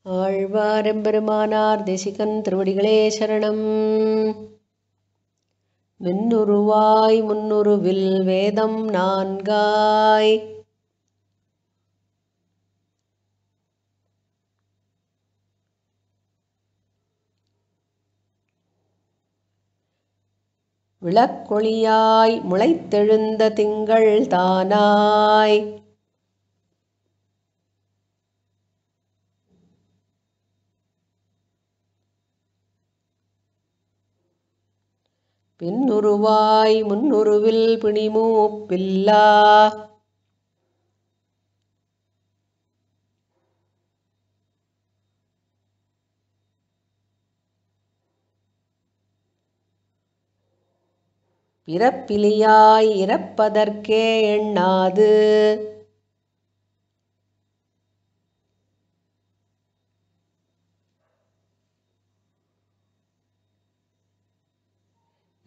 ஆழ்வாரெம்பெருமானார் தேசிகன் திருவடிகளே சரணம். மின்னுருவாய் முன்னுருவில் வேதம் நான்காய் விளக்கொளியாய் முளைத்தெழுந்த திங்கள் தானாய் பின்னுருவாய் முன்னுருவில் பிணிமூப்பில்லா பிறப்பிலியாய் இறப்பதற்கே எண்ணாது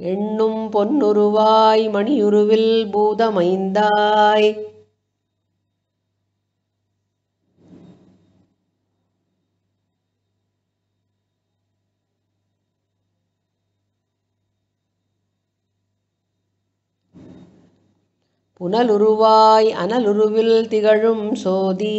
எண்ணும் பொன்னுருவாய் மணியுருவில் பூதமைந்தாய் புனலுருவாய் அனலுருவில் திகழும் சோதி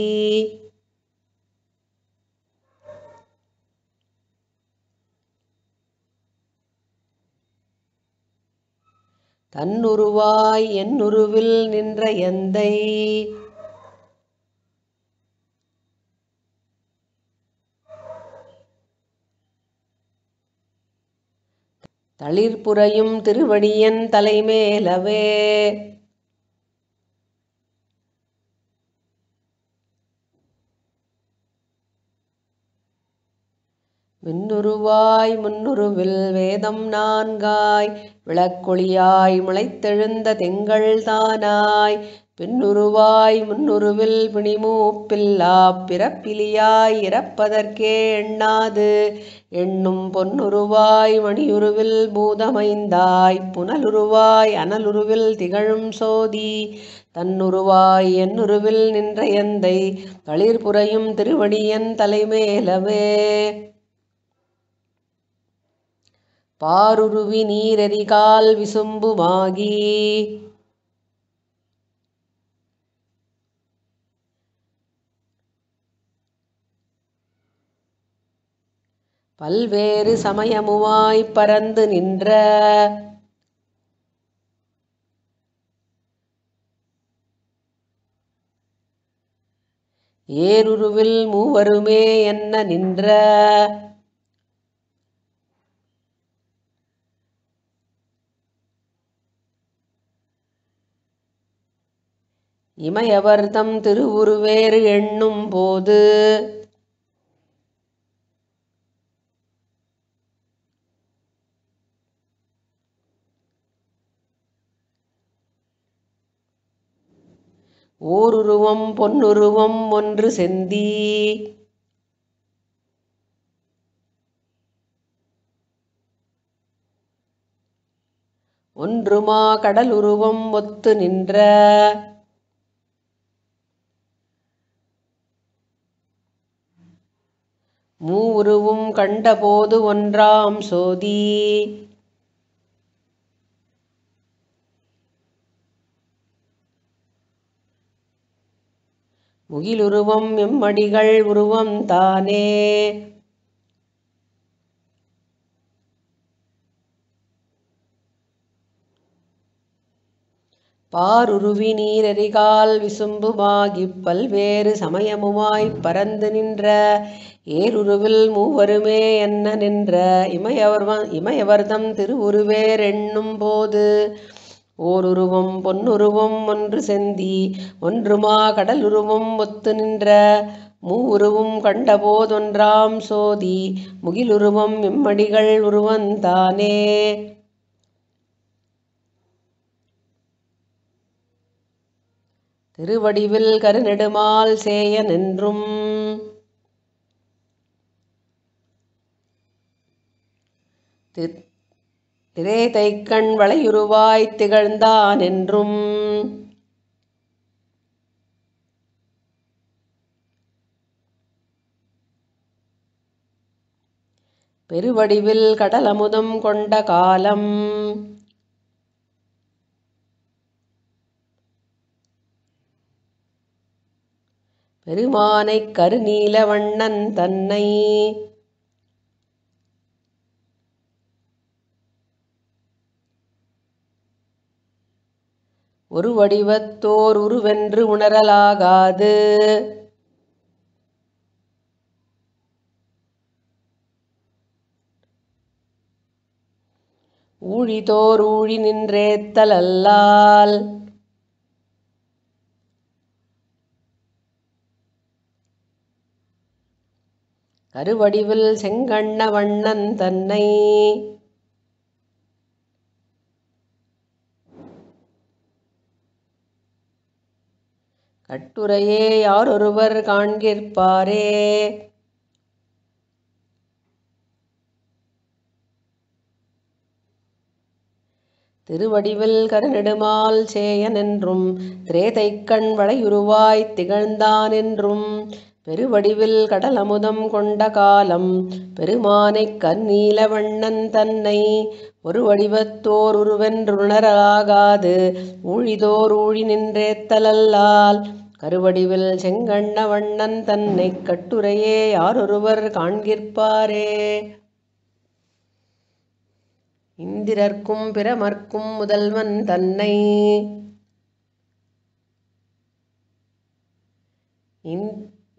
தன்னுருவாய் என்னுருவில் நின்ற எந்தை தளிர்புரையும் திருவடியன் தலைமேலவே மின்னுருவாய் முன்னுருவில் வேதம் நான்காய் விளக்கொளியாய் முளைத்தெழுந்த திங்கள் தானாய் பின்னுருவாய் முன்னுருவில் பிணிமூப்பில்லா பிறப்பிலியாய் இறப்பதற்கே எண்ணாது எண்ணும் பொன்னுருவாய் மணியுருவில் பூதமைந்தாய் புனலுருவாய் அனலுருவில் திகழும் சோதி தன்னுருவாய் என்னுருவில் நின்ற எந்தை தளிர்புரையும் திருவடியன் தலைமேலவே பாருருவி நீரெறிகால் விசும்புமாகி பல்வேறு சமயமுமாய் பரந்து நின்ற ஏருருவில் மூவருமே என்ன நின்ற இமையவர்தம் திருவுருவேறு எண்ணும் போது ஓருருவம் பொன்னுருவம் ஒன்று செந்தி ஒன்றுமா கடலுருவம் ஒத்து நின்ற மூவுருவும் கண்டபோது ஒன்றாம் சோதி முகிலுருவம் எம்மடிகள் உருவம் தானே பாருருவி நீரெறிகால் விசும்புமாகிப் பல்வேறு சமயமுமாய்ப் பரந்து நின்ற ஏருருவில் மூவருமே என்ன நின்ற இமையவர்தம் திருவுருவேர் எண்ணும் போது ஓருருவம் பொன்னுருவம் ஒன்று செந்தி ஒன்றுமா கடலுருவம் ஒத்து நின்ற மூவுருவும் கண்டபோதொன்றாம் சோதி முகிலுருவம் எம்மடிகள் உருவந்தானே திருவடிவில் கருநெடுமால் சேயன் என்றும் திரேதைக்கண் வளையுருவாய்த் திகழ்ந்தான் என்றும் பெருவடிவில் கடலமுதம் கொண்ட காலம் பெருமானைக் கருநீல வண்ணன் தன்னை ஒரு வடிவத்தோர் உருவென்று உணரலாகாது. ஊழிதோர் ஊழி நின்றேத்தல் அல்லால் கருவடிவில் செங்கண்ண வண்ணன் தன்னை கட்டுரையே யாரொருவர் காண்கிற்பாரே. திருவடிவில் கருநெடுமால் சேயனென்றும் திரேதைக்கண் வளையுருவாய்த் திகழ்ந்தானென்றும் பெருவடிவில் கடலமுதம் கொண்ட காலம் பெருமானைக் கருநீல வண்ணன் தன்னை ஒரு வடிவத்தோர் உருவென்றுணரலாகாது. ஊழிதோர் ஊழி நின்றேத்தலல்லால் கருவடிவில் செங்கண்ண வண்ணன் தன்னைக் கட்டுரையே யாரொருவர் காண்கிற்பாரே. இந்திரர்க்கும் பிரமர்க்கும் முதல்வன் தன்னை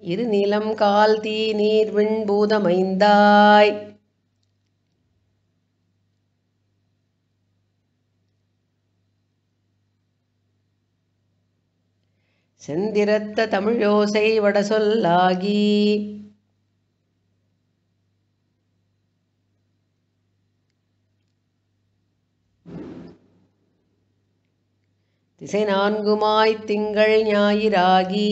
இருநிலம் கால் தீ நீர் விண் பூதமைந்தாய் செந்திரத்த தமிழோசை வடசொல்லாகி திசை நான்குமாய்த் திங்கள் ஞாயிறாகி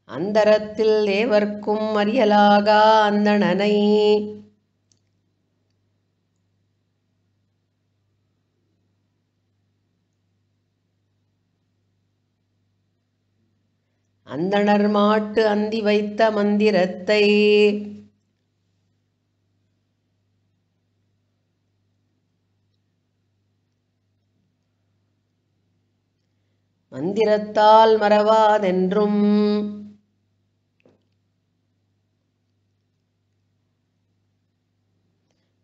அந்தரத்தில் தேவர்க்கும் அறியலாகா அந்தணனை அந்தணர் மாட்டு அந்தி வைத்த மந்திரத்தை மந்திரத்தால் மறவாதென்றும்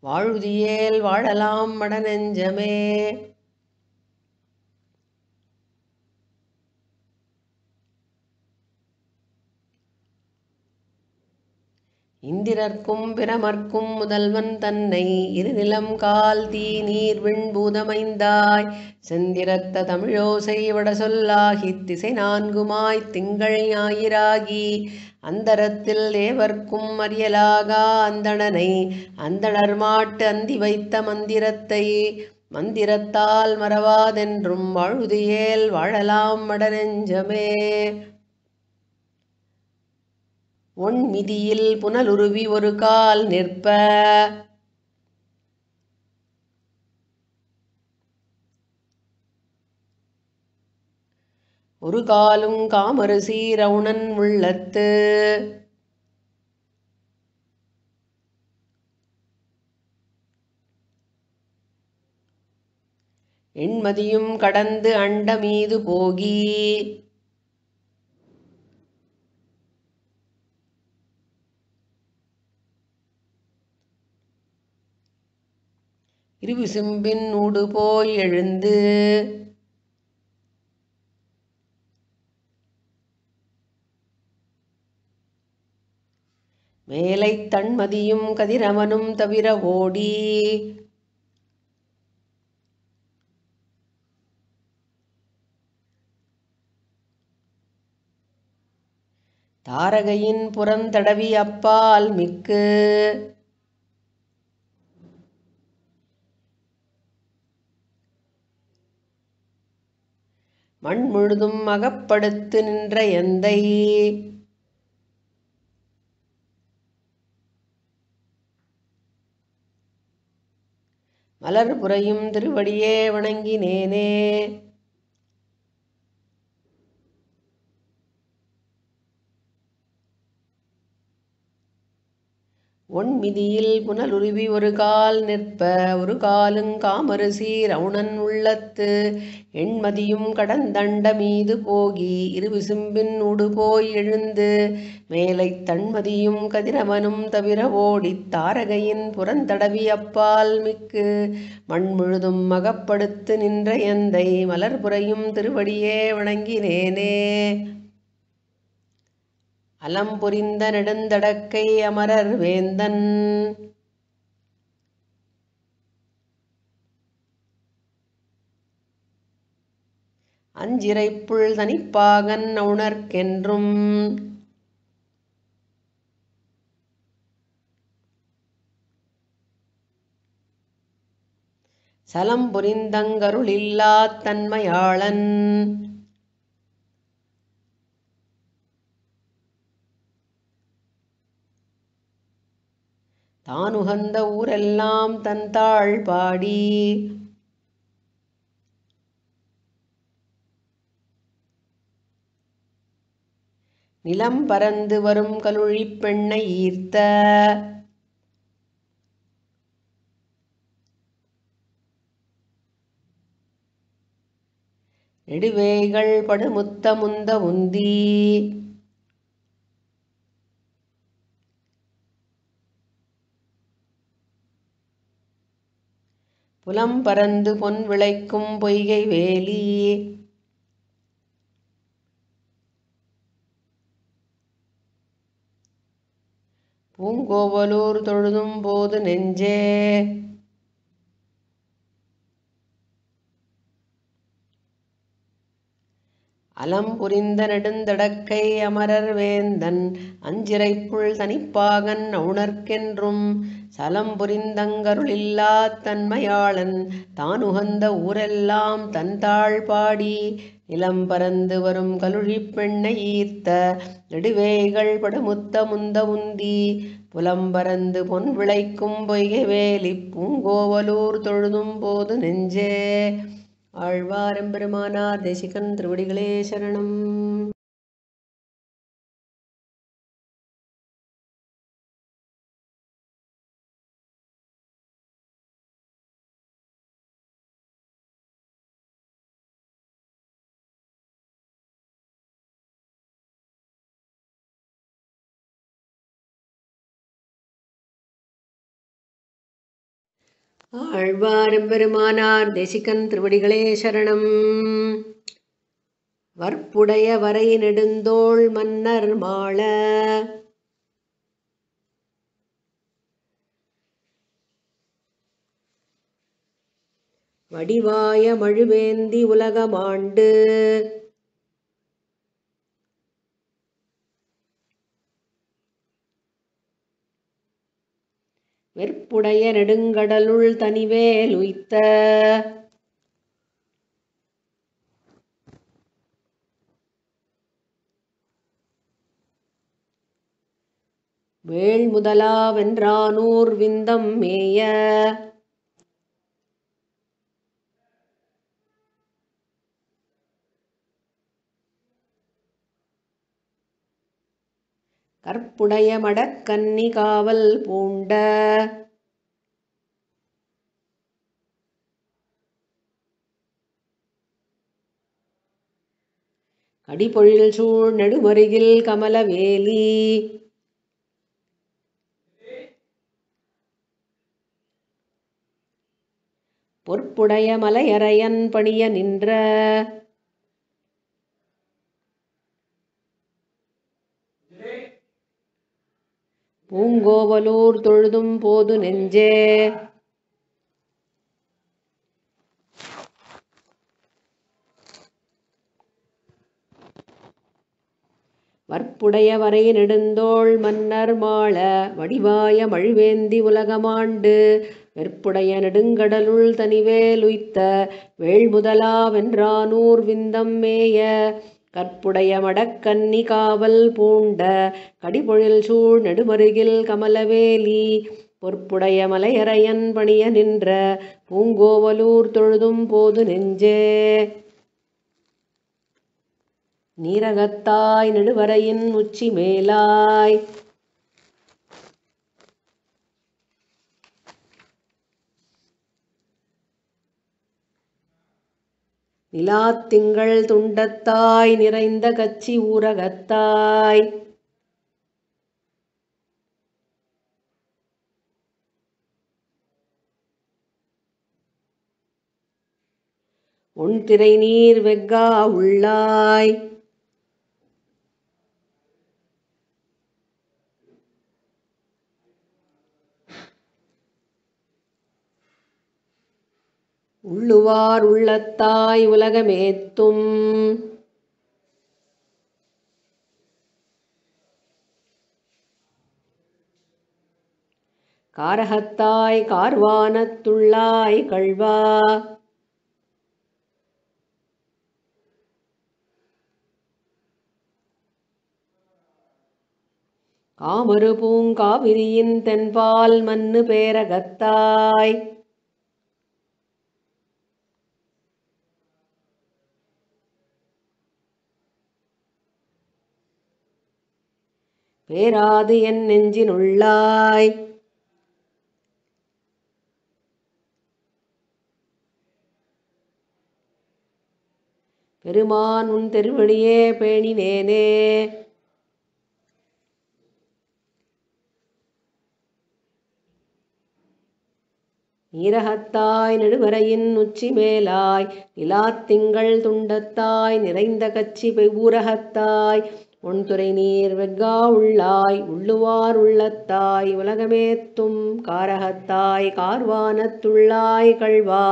வாழுதியேல் வாழலாம் மடநெஞ்சமே. இந்திரர்க்கும் பிரமர்க்கும் முதல்வன் தன்னை இருநிலம் கால் தீ நீர் விண் பூதமைந்தாய் செந்திரத்த தமிழோசை வடசொல்லாகித் திசை நான்குமாய்த் திங்கள் ஞாயிறாகி அந்தரத்தில் தேவர்க்கும் அறியலாகா அந்தணனை அந்தணர் மாட்டு அந்தி வைத்த மந்திரத்தை மந்திரத்தால் மறவாதென்றும் வாழுதியேல் வாழலாம் மடநெஞ்சமே. ஒண்மிதியில் புனலுருவி ஒரு கால் நிற்ப ஒரு காலும் காமரு சீரவுணன் உள்ளத்து எண்மதியும் கடந்து அண்ட மீது போகி இருவிசும்பின் ஊடு போய் எழுந்து மேலைத் தன்மதியும் கதிரவனும் தவிர ஓடி தாரகையின் புறந்தடவி அப்பால் மிக்கு மண் முழுதும் அகப்படுத்து நின்ற எந்தை மலர் புரையும் திருவடியே வணங்கினேனே. ஒண்மிதியில் புனலுருவி ஒரு கால் நிற்ப ஒரு காலுங் காமருசி ரவுணன் உள்ளத்து எண்மதியும் கடந்தண்ட மீது போகி இருவிசும்பின் உடுபோய் எழுந்து மேலைத் தண்மதியும் கதிரவனும் தவிர ஓடித் தாரகையின் புறந்தடவி அப்பால் மிக்கு மண்முழுதும் மகப்படுத்து நின்ற எந்தை மலர்புரையும் திருவடியே வணங்கினேனே. அலம்புரிந்த நெடுந்தடக்கை அமரர் வேந்தன் அஞ்சிறைப்புள் தனிப்பாகன் அவுணர்க்கென்றும் சலம்புரிந்தங்கருளில்லாத் தன்மையாளன் தானுகந்த ஊரெல்லாம் தன்தாள் பாடி நிலம் பரந்து வரும் கலுழிப் பெண்ணை ஈர்த்த நெடுவேய்கள் படுமுத்த முந்த உந்தி புலம் பரந்து பொன் விளைக்கும் பொய்கை வேலி பூங்கோவலூர் தொழுதும் போது நெஞ்சே. அலம்புரிந்த நெடுந்தடக்கை அமரர் வேந்தன் அஞ்சிறைப்புள் தனிப்பாகன் அவுணர்க்கென்றும் சலம்புரிந்தங்கருளில்லாத் தன்மையாளன் தானுகந்த ஊரெல்லாம் தன்தாள் பாடி நிலம் பரந்து வரும் கலுழிப் பெண்ணை ஈர்த்த நெடுவேய்கள் படுமுத்த முந்த உந்தி புலம்பரந்து பொன் விளைக்கும் பொய்கை வேலி பூங்கோவலூர் தொழுதும் போது நெஞ்சே. ஆழ்வாரெம்பெருமானார் தேசிகன் திருவடிகளே சரணம். ஆழ்வாரெம்பெருமானார் தேசிகன் திருவடிகளே சரணம். வற்புடைய வரை நெடுந்தோள் மன்னர் மாள வடிவாய மழுவேந்தி உலகமாண்டு வெற்புடைய நெடுங்கடலுள் தனிவேல் உய்த்த வேள் முதலா வென்றானூர் விந்தம் மேய கற்புடைய மடக்கன்னி காவல் பூண்ட கடிபொழில் சூழ் நெடுமருகில் கமலவேலி பொற்புடைய மலையரையன் பணிய நின்ற பூங்கோவலூர் தொழுதும் போது நெஞ்சே. வற்புடைய வரை நெடுந்தோள் மன்னர் மாள வடிவாய மழுவேந்தி உலகமாண்டு வெற்புடைய நெடுங்கடலுள் தனிவேல் உய்த்த வேள் முதலா வென்றானூர் விந்தம் மேய கற்புடைய மடக்கன்னி காவல் பூண்ட கடிபொழில் சூழ் நெடுமருகில் கமலவேலி பொற்புடைய மலையரையன் பணிய நின்ற பூங்கோவலூர் தொழுதும் போது நெஞ்சே. நீரகத்தாய் நெடுவரையின் உச்சி மேலாய் நிலாத்திங்கள் துண்டத்தாய் நிறைந்த கச்சி ஊரகத்தாய் ஒண்திரை நீர் வெஃகா உள்ளாய் உள்ளுவார் உள்ளத்தாய் உலகமேத்தும் காரகத்தாய் கார்வானத்துள்ளாய் கள்வா காமரு பூங்காவிரியின் தென்பால் மன்னு பேரகத்தாய் பேராது என் நெஞ்சினுள்ளாய் பெருமான் உன் திருவடியே பேணினேனே நீரகத்தாய் நெடுவரையின் உச்சி மேலாய் நிலாத்திங்கள் துண்டத்தாய் நிறைந்த கச்சி ஊரகத்தாய் ஒண்துறை நீர் வெஃகா உள்ளாய் உள்ளுவார் உள்ளத்தாய் உலகமேத்தும் காரகத்தாய் கார்வானத்துள்ளாய் கள்வா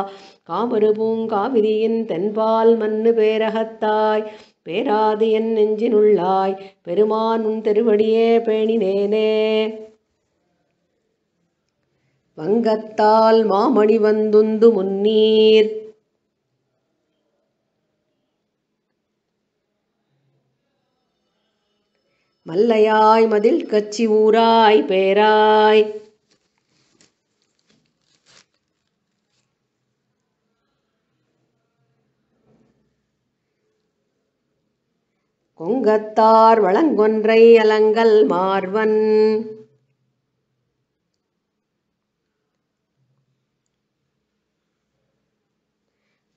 காமரு பூங்காவிரியின் தென்பால் மன்னு பேரகத்தாய் பேராது என் நெஞ்சினுள்ளாய் பெருமான் உன் திருவடியே பேணினேனே வங்கத்தால் மாமணி வந்துந்து முன்னீர் மல்லையாய் மதில் கச்சி ஊராய் பேராய் கொங்கத்தார் வளங்கொன்றை அலங்கல் மார்வன்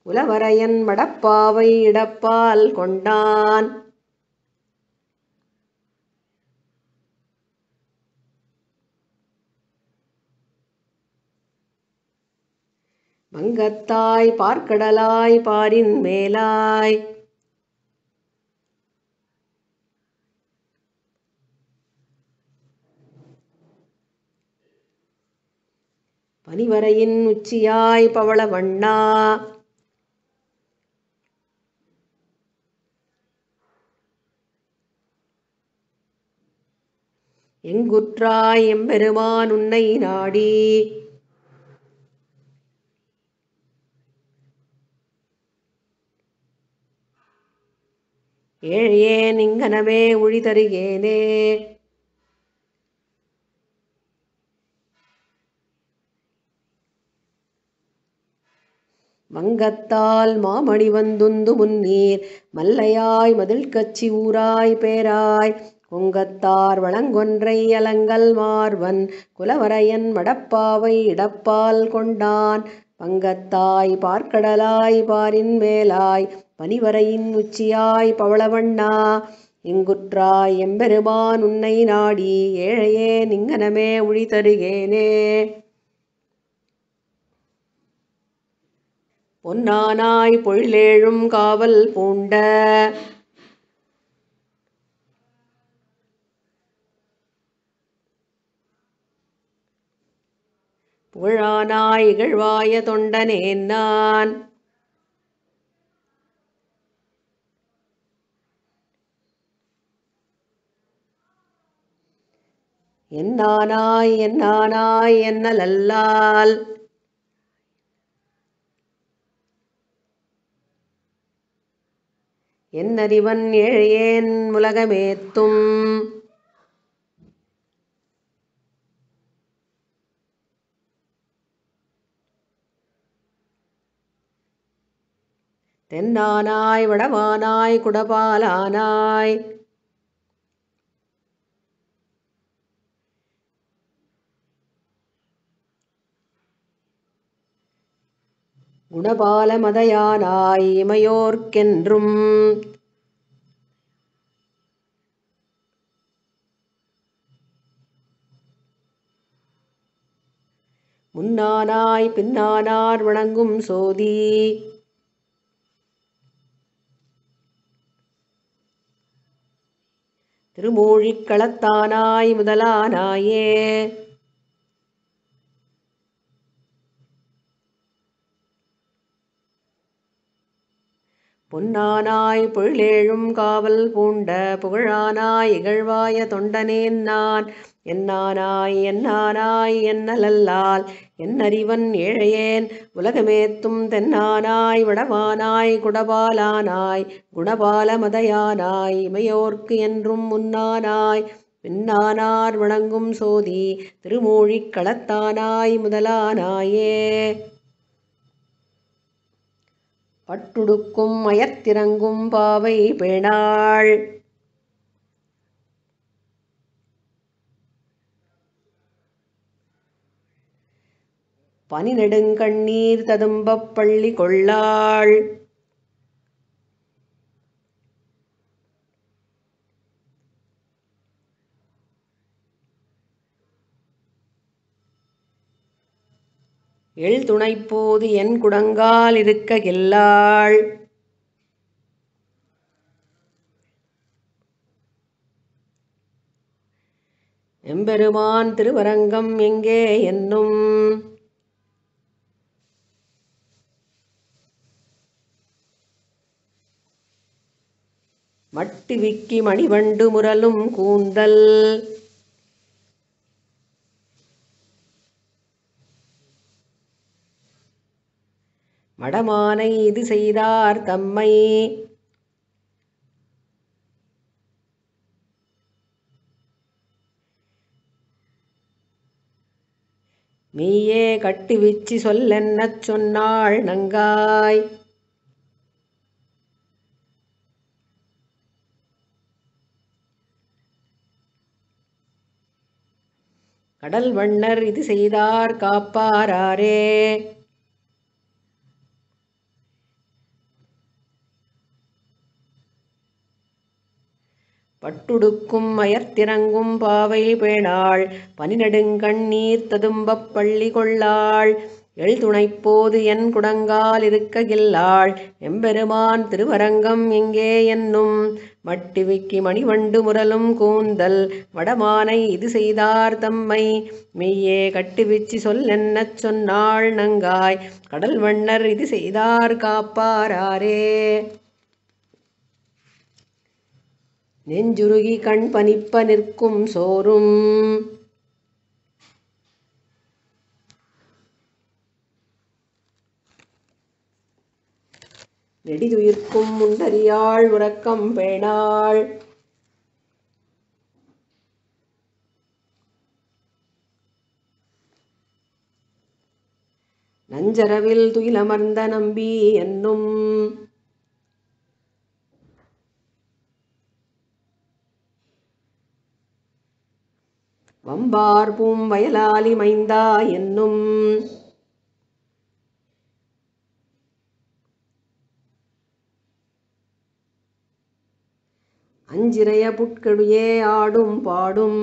குலவரையன் மடப்பாவை இடப்பால் கொண்டான் மங்கத்தாய் பார்க்கடலாய் பாரின் மேலாய் பனிவரையின் உச்சியாய் பவளவண்ணா எங்குற்றாய் எம்பெருமான் உன்னை நாடி ஏழையேன் இங்கனமே உழி தருகேனே மங்கத்தால் மாமணி வந்துந்து முன்னீர் மல்லையாய் மதில் கச்சி ஊராய் பேராய் கொங்கத்தார் வளங்கொன்றை அலங்கல் மார்வன் குலவரையன் மடப்பாவை இடப்பால் கொண்டான் பங்கத்தாய் பார்க்கடலாய் பாரின் மேலாய் பனிவரையின் உச்சியாய் பவளவண்ணா எங்குற்றாய் எம்பெருமான் உன்னை நாடி ஏழையே நிங்கனமே உழி தருகேனே பொன்னானாய் பொழிலேழும் காவல் பூண்ட புகழானாய் இகழ்வாய தொண்டனேன் நான் என்னானாய் என்னானாய் என்னலல்லால் என்னறிவன் ஏழையேன் உலகமேத்தும் தென்னானாய் வடவானாய் குடபாலானாய் குணபாலமதயானாய் இமையோர்க்கென்றும் முன்னானாய் பின்னானார் வணங்கும் சோதி திருமூழிக் களத்தானாய் முதலானாயே பொன்னானாய் பொழிலேழும் காவல் பூண்ட புகழானாய் இகழ்வாய தொண்டனேன் நான் என்னானாய் என்னானாய் என்னலல்லால் என்னறிவன் ஏழையேன் உலகமேத்தும் தென்னானாய் வடவானாய் குடபாலானாய் குணபாலமதயானாய் இமையோர்க்கு என்றும் முன்னானாய் பின்னானார் வணங்கும் சோதி திருமூழிக் களத்தானாய் முதலானாயே பட்டுடுக்கும் அயர்த்திறங்கும் பாவை பேணாள் பனி நெடுங்கண்ணீர் ததும்பப் பள்ளி கொள்ளாள் எள் துணைப்போது என் குடங்கால் இருக்க கில்லாள் எம்பெருமான் திருவரங்கம் எங்கே என்னும் மட்டி விக்கி மணிவண்டு முரலும் கூந்தல் மடமானை இது செய்தார் தம்மை மெய்யே கட்டுவிச்சி சொல்லென்னச் சொன்னாள் நங்காய் கடல் வண்ணர் இது செய்தார் காப்பாராரே பட்டுடுக்கும் அயர்த்திறங்கும் பாவை பேணாள் பனி நெடுங்கண்ணீர் ததும்பப் பள்ளி கொள்ளாள் எள் துணைப்போது என் குடங்கால் இருக்க கில்லாள் எம்பெருமான் திருவரங்கம் எங்கே என்னும் மட்டி விக்கி மணிவண்டு முரலும் கூந்தல் வடமானை இது செய்தார் தம்மை மெய்யே கட்டுவிச்சி சொல்லென்னச் சொன்னாள் நங்காய் கடல் வண்ணர் இது செய்தார் காப்பாராரே நெஞ்சுருகி கண் பனிப்ப நிற்கும் சோறும் நெடிதுயிர்க்கும் முண்டறியாள் உறக்கம் பேணாள் நஞ்சரவில் துயிலமர்ந்த நம்பி என்னும் வம்பார் பூம் வயலாலி மைந்தா என்னும் அஞ்சிறைய புட்கெடுயே ஆடும் பாடும்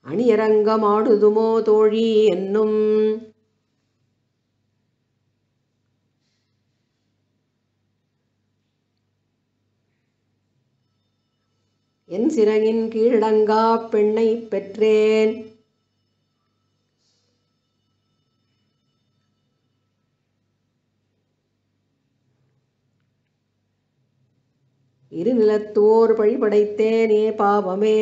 அணியரங்கம் ஆடுதுமோ தோழி என்னும் என் சிறகின் கீழடங்கா பெண்ணை பெற்றேன் இரு நிலத்தோர் பழிபடைத்தேனே பாவமே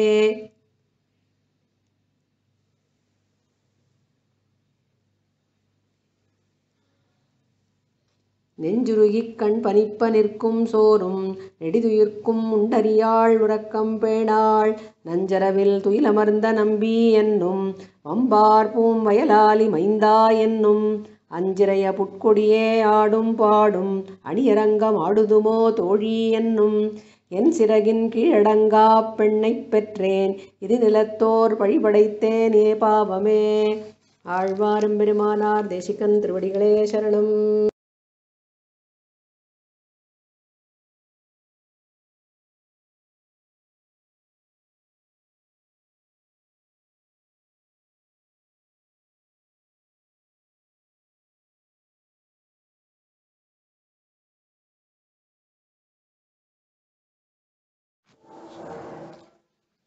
நெஞ்சுருகிக் கண் பனிப்ப நிற்கும் சோறும் நெடிதுயிர்க்கும் உண்டறியாள் உறக்கம் பேணாள் நஞ்சரவில் துயிலமர்ந்த நம்பி என்னும் வம்பார் பூம் வயலாலி மைந்தா என்னும் அஞ்சிறைய புட்கொடியே ஆடும் பாடும் அணியரங்கம் ஆடுதுமோ தோழி என்னும் என் சிறகின் கீழடங்கா பெண்ணைப் பெற்றேன், இது நிலத்தோர் பழிபடைத்தேனே பாவமே. ஆழ்வாரும் பெருமானார் தேசிகன் திருவடிகளே சரணம்.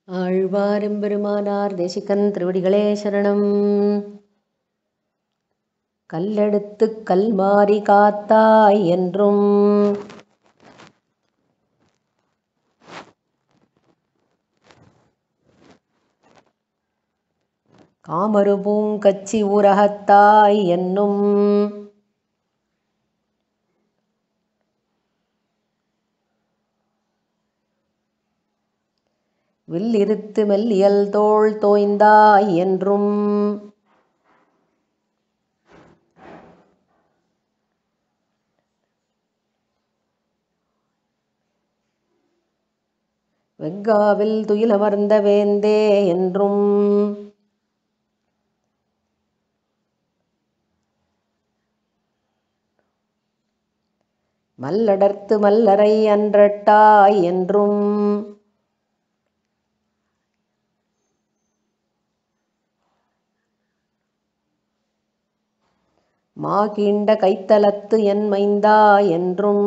ஆழ்வாரும் பெருமானார் தேசிகன் திருவடிகளே சரணம். கல்லெடுத்து கல்மாரி காத்தாய் என்றும் காமரு பூங்கச்சி ஊரகத்தாய் என்னும் வில்லிருத்து மெல்லியல் தோள் தோய்ந்தாய் என்றும் வெஃகாவில் துயிலமர்ந்த வேந்தே என்றும் மல்லடர்த்து மல்லரை அன்றட்டாய் என்றும் மாகீண்ட கைத்தலத்து என் மைந்தா என்றும்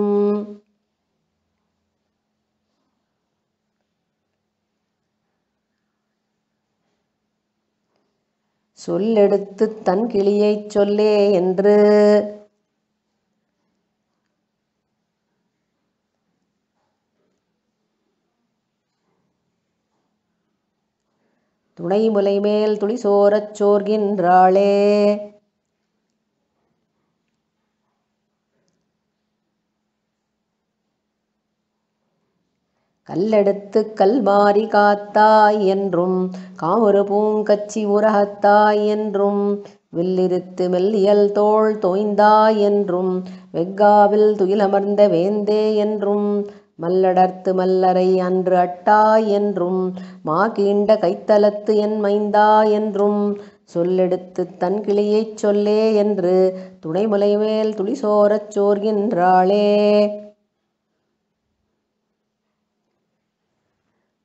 சொல்லெடுத்துத் தன் கிளியைச் சொல்லே என்று துணைமுலை மேல் துளிசோரச் சோர்கின்றாளே. கல்லெடுத்து கல்மாரி காத்தாய் என்றும் காமரு பூங்கச்சி உரகத்தாய் என்றும் வில்லிருத்து மெல்லியல் தோள் தோய்ந்தாய் என்றும் வெஃகாவில் துயிலமர்ந்த வேந்தே என்றும் மல்லடர்த்து மல்லரை அன்று அட்டாய் என்றும் மாகீண்ட கைத்தலத்து என் மைந்தா என்றும் சொல்லெடுத்துத் தன் கிளியைச் சொல்லே என்று துணைமுலை மேல் துளிசோரச் சோர்கின்றாளே.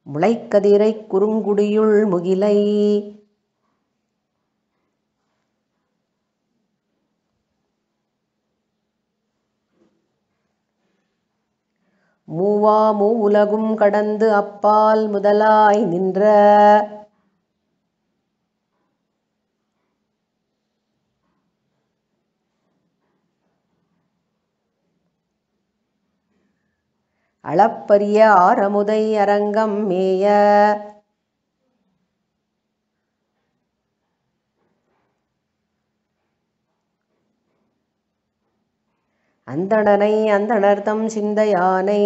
முளைக்கதிரைக் குறுங்குடியுள் முகிலை மூவா மூவுலகும் கடந்து அப்பால் முதலாய் நின்ற அளப்பரிய ஆரமுதை அரங்கம் மேய அந்தணனை அந்தணர்தம் சிந்தையானை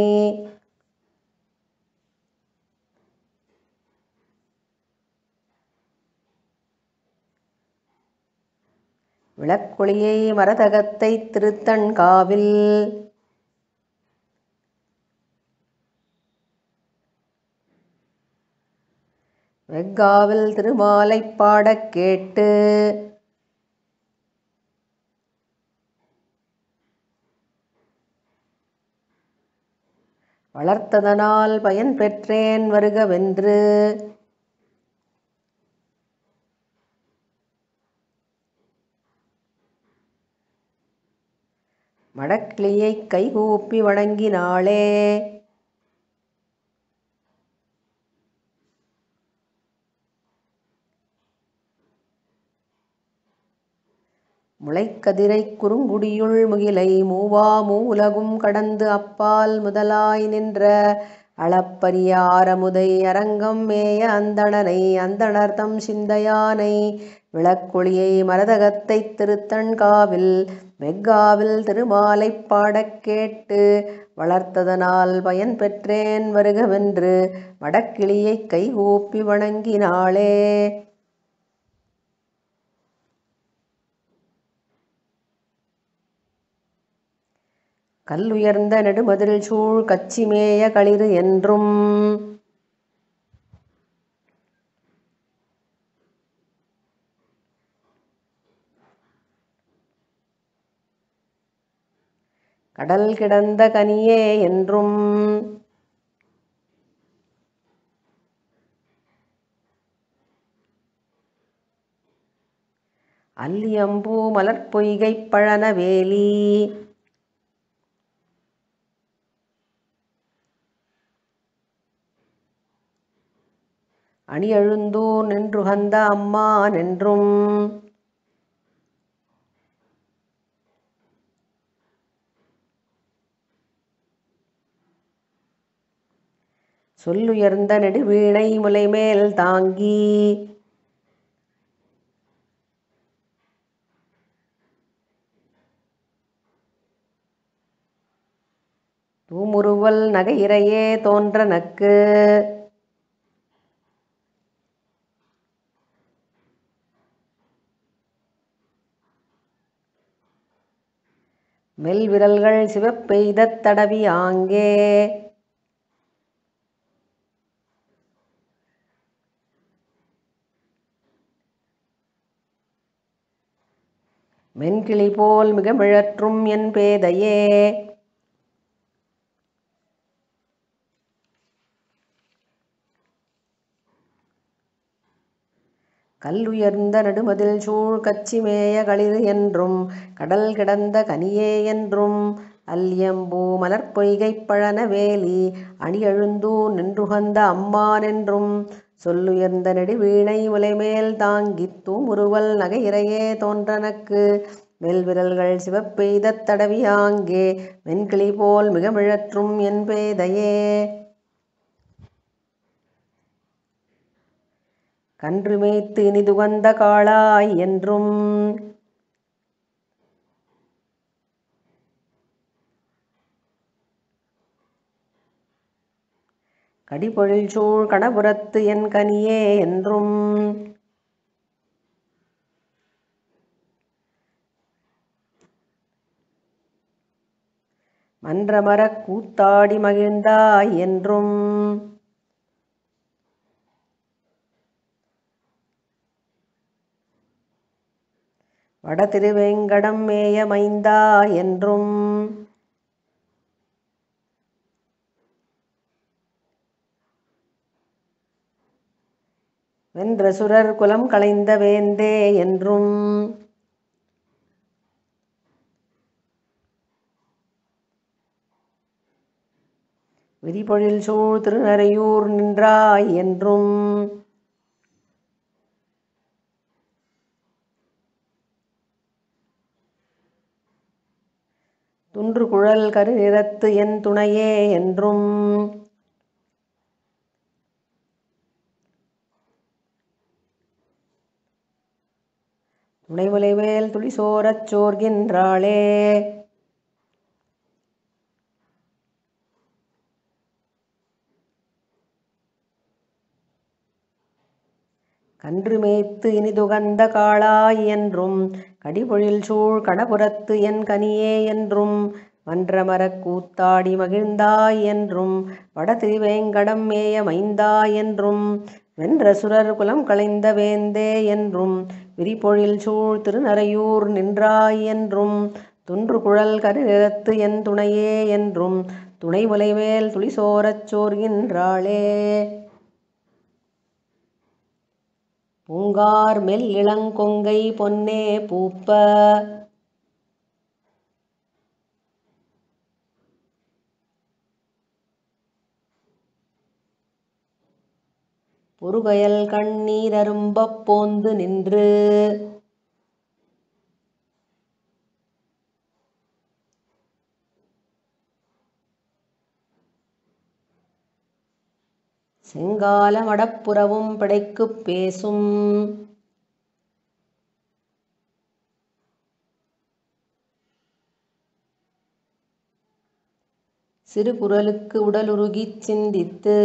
விளக்கொளியை மரதகத்தை திருத்தண்காவில் வெஃகாவில் திருமாலைப் பாடக் கேட்டு வளர்த்ததனால் பயன் பெற்றேன் வருகவென்று மடக்கிளியைக் கைகூப்பி வணங்கினாளே. முளைக்கதிரைக் குறுங்குடியுள் முகிலை மூவா மூவுலகும் கடந்து அப்பால் முதலாய் நின்ற அளப்பரிய ஆரமுதை அரங்கம் மேய அந்தணனை அந்தணர்தம் சிந்தையானை விளக்கொளியை மரதகத்தைத் திருத்தண்காவில் வெஃகாவில் திருமாலைப் பாடக் கேட்டு வளர்த்ததனால் பயன் பெற்றேன் வருகவென்று மடக்கிளியைக் கைகூப்பி வணங்கினாளே. கல்லுயர்ந்த நெடுமதில் சூழ் கச்சிமேய களிறு என்றும் கடல் கிடந்த கனியே என்றும் அல்லியம்பூ மலர்ப்பொய்கைப் பழனவேலி அணியழுந்தூர் நின்றுகந்த அம்மான் என்றும் சொல்லுயர்ந்த நெடுவீணை முலைமேல் தாங்கி தூமுருவல் நகையிறையே தோன்றனக்கு மெல்விரல்கள் சிவப்பெய்தத் தடவி ஆங்கே மென்கிளி போல் மிக மிழற்றும் என் பேதையே கல்லுயர்ந்த நடுமதில் சூழ் கச்சிமேய களிறு என்றும் கடல் கிடந்த கனியே என்றும் அல்லியம்பூ மலர்ப்பொய்கைப் பழனவேலி அணியழுந்தூர் நின்றுகந்த அம்மான் என்றும் சொல்லுயர்ந்த நெடுவீணை முலைமேல் தாங்கித் தூமுருவல் நகையிறையே தோன்றனக்கு மெல்விரல்கள் சிவப்பெய்தத் தடவி ஆங்கே மென்கிளி போல் மிக மிழற்றும் என் பேதையே கன்று மேய்த்து இனிதுகந்த காளாய் என்றும் கடிபொழில் சூழ் கணபுரத்து என் கனியே என்றும் மன்றமரக் கூத்தாடி மகிழ்ந்தாய் என்றும் வடதிருவேங்கடம் மேய மைந்தா என்றும் வென்றசுரர் குலம் களைந்த வேந்தே என்றும் விரிபொழில் சூழ் திருநறையூர் நின்றாய் என்றும் துன்று குழல் கருநிறத்து என் துணையே என்றும் துணைமுலைமேல் துளிசோரச் சோர்கின்றாளே கன்று மேய்த்து இனிதுகந்த காளாய் என்றும் கடிபொழில் சூழ் கணபுரத்து என் கனியே என்றும் மன்றமரக் கூத்தாடி மகிழ்ந்தாய் என்றும் வடதிருவேங்கடம் மேய மைந்தாய் என்றும் வென்றசுரர் குலம் களைந்த வேந்தே என்றும் விரிபொழில் சூழ் திருநறையூர் நின்றாய் என்றும் துன்று குழல் கருநிறத்து என் துணையே என்றும் துணைமுலைமேல் துளிசோரச் சோர்கின்றாளே பூங்கார் மெல் இளங்கொங்கை பொன்னே பூப்ப பொறுகயல் கண்ணீர் அரும்பப் போந்து நின்று செங்கால மடப்புறவும் பிடைக்குப் பேசும் சிறு குரலுக்கு உடலுருகிச் சிந்தித்து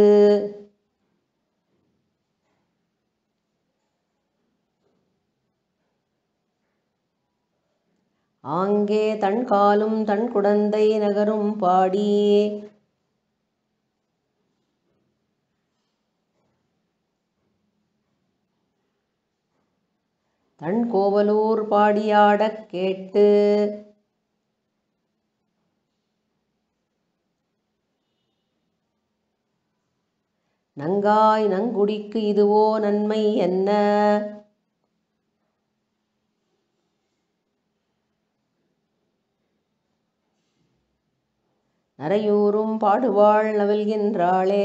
ஆங்கே தன் காலும் தன் குடந்தை நகரும் பாடி தன் கோவலூர் பாடியாடக் கேட்டு நங்காய் நங்குடிக்கு இதுவோ நன்மை என்ன? நரையூரும் பாடுவாள் நவில்கின்றாளே.